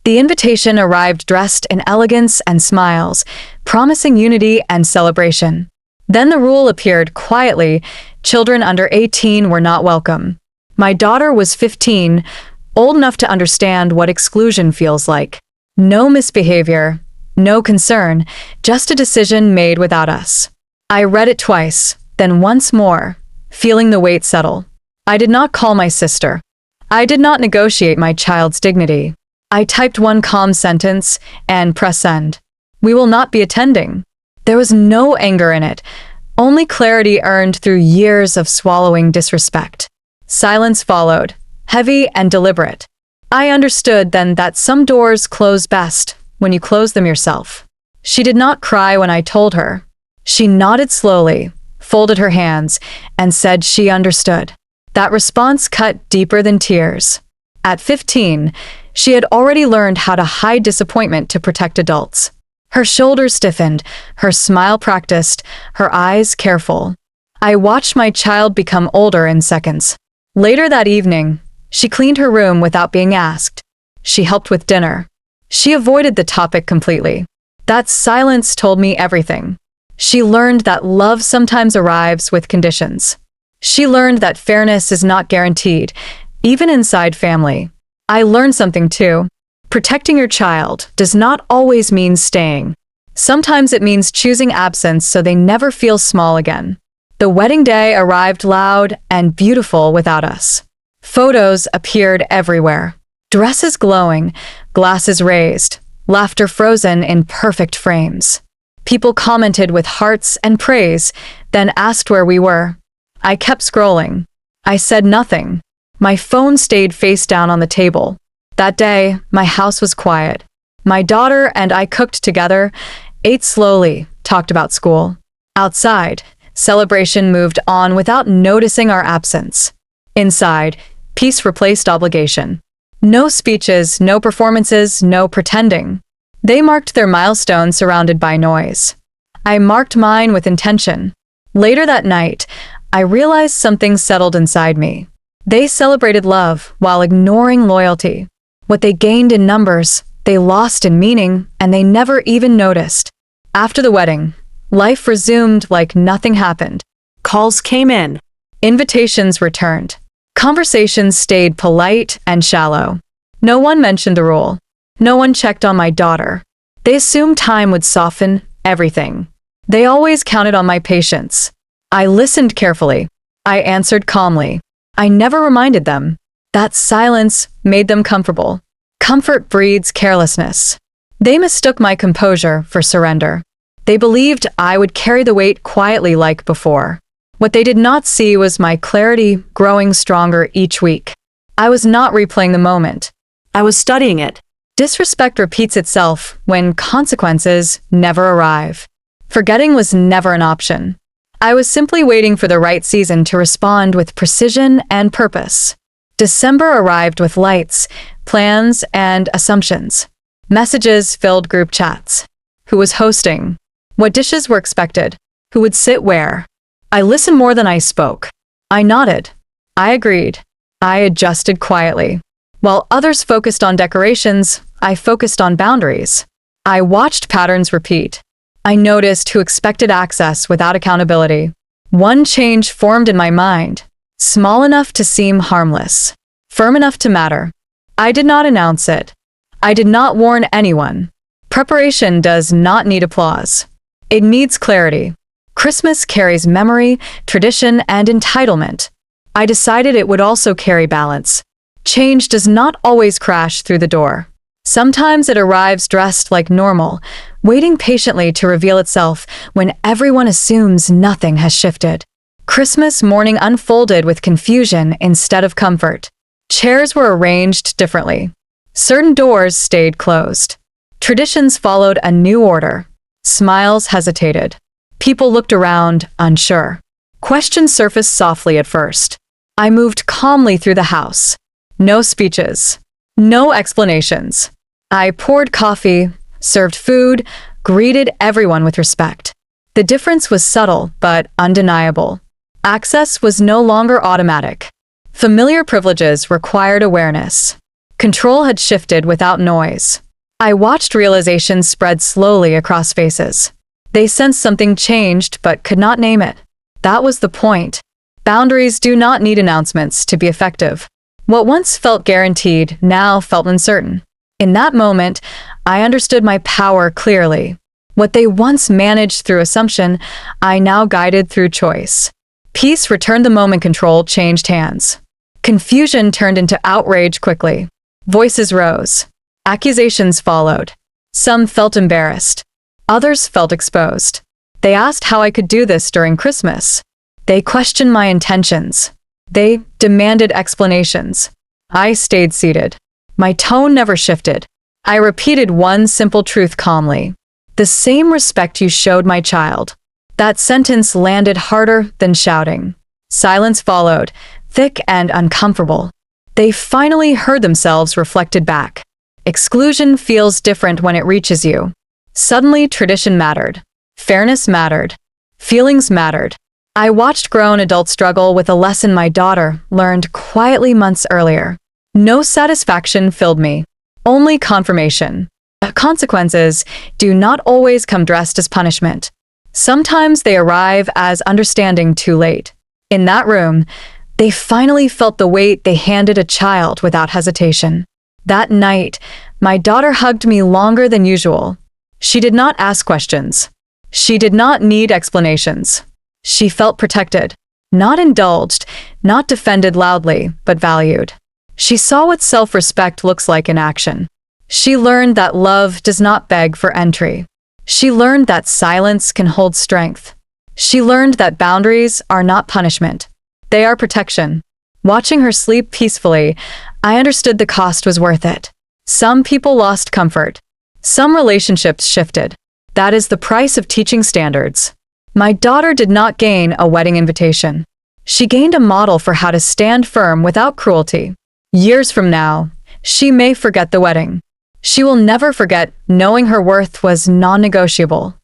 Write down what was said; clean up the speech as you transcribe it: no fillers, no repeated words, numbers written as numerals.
The invitation arrived dressed in elegance and smiles, promising unity and celebration. Then the rule appeared quietly: children under 18 were not welcome. My daughter was 15, old enough to understand what exclusion feels like. No misbehavior, no concern, just a decision made without us. I read it twice, then once more, feeling the weight settle. I did not call my sister. I did not negotiate my child's dignity. I typed one calm sentence and pressed send. We will not be attending. There was no anger in it, only clarity earned through years of swallowing disrespect. Silence followed, heavy and deliberate. I understood then that some doors close best when you close them yourself. She did not cry when I told her. She nodded slowly, folded her hands, and said she understood. That response cut deeper than tears. At 15, she had already learned how to hide disappointment to protect adults. Her shoulders stiffened, her smile practiced, her eyes careful. I watched my child become older in seconds. Later that evening, she cleaned her room without being asked. She helped with dinner. She avoided the topic completely. That silence told me everything. She learned that love sometimes arrives with conditions. She learned that fairness is not guaranteed, even inside family. I learned something too. Protecting your child does not always mean staying. Sometimes it means choosing absence so they never feel small again. The wedding day arrived loud and beautiful without us. Photos appeared everywhere. Dresses glowing, glasses raised, laughter frozen in perfect frames. People commented with hearts and praise, then asked where we were. I kept scrolling. I said nothing. My phone stayed face down on the table. That day, my house was quiet. My daughter and I cooked together, ate slowly, talked about school. Outside, celebration moved on without noticing our absence. Inside, peace replaced obligation. No speeches, no performances, no pretending. They marked their milestones surrounded by noise. I marked mine with intention. Later that night, I realized something settled inside me. They celebrated love while ignoring loyalty. What they gained in numbers, they lost in meaning, and they never even noticed. After the wedding, life resumed like nothing happened. Calls came in. Invitations returned. Conversations stayed polite and shallow. No one mentioned the rule. No one checked on my daughter. They assumed time would soften everything. They always counted on my patience. I listened carefully. I answered calmly. I never reminded them. That silence made them comfortable. Comfort breeds carelessness. They mistook my composure for surrender. They believed I would carry the weight quietly like before. What they did not see was my clarity growing stronger each week. I was not replaying the moment. I was studying it. Disrespect repeats itself when consequences never arrive. Forgetting was never an option. I was simply waiting for the right season to respond with precision and purpose. December arrived with lights, plans, and assumptions. Messages filled group chats. Who was hosting? What dishes were expected? Who would sit where? I listened more than I spoke. I nodded. I agreed. I adjusted quietly. While others focused on decorations, I focused on boundaries. I watched patterns repeat. I noticed who expected access without accountability. One change formed in my mind, small enough to seem harmless, firm enough to matter. I did not announce it. I did not warn anyone. Preparation does not need applause. It needs clarity. Christmas carries memory, tradition, and entitlement. I decided it would also carry balance. Change does not always crash through the door. Sometimes it arrives dressed like normal, waiting patiently to reveal itself when everyone assumes nothing has shifted. Christmas morning unfolded with confusion instead of comfort. Chairs were arranged differently. Certain doors stayed closed. Traditions followed a new order. Smiles hesitated. People looked around, unsure. Questions surfaced softly at first. I moved calmly through the house. No speeches. No explanations. I poured coffee, served food, greeted everyone with respect. The difference was subtle but undeniable. Access was no longer automatic. Familiar privileges required awareness. Control had shifted without noise. I watched realization spread slowly across faces. They sensed something changed but could not name it. That was the point. Boundaries do not need announcements to be effective. What once felt guaranteed now felt uncertain. In that moment, I understood my power clearly. What they once managed through assumption, I now guided through choice. Peace returned the moment control changed hands. Confusion turned into outrage quickly. Voices rose. Accusations followed. Some felt embarrassed. Others felt exposed. They asked how I could do this during Christmas. They questioned my intentions. They demanded explanations. I stayed seated. My tone never shifted. I repeated one simple truth calmly. The same respect you showed my child. That sentence landed harder than shouting. Silence followed, thick and uncomfortable. They finally heard themselves reflected back. Exclusion feels different when it reaches you. Suddenly, tradition mattered. Fairness mattered. Feelings mattered. I watched grown adults struggle with a lesson my daughter learned quietly months earlier. No satisfaction filled me. Only confirmation. Consequences do not always come dressed as punishment. Sometimes they arrive as understanding too late. In that room, they finally felt the weight they handed a child without hesitation. That night, my daughter hugged me longer than usual. She did not ask questions. She did not need explanations. She felt protected, not indulged, not defended loudly, but valued. She saw what self-respect looks like in action. She learned that love does not beg for entry. She learned that silence can hold strength. She learned that boundaries are not punishment. They are protection. Watching her sleep peacefully, I understood the cost was worth it. Some people lost comfort. Some relationships shifted. That is the price of teaching standards. My daughter did not gain a wedding invitation. She gained a model for how to stand firm without cruelty. Years from now, she may forget the wedding. She will never forget knowing her worth was non-negotiable.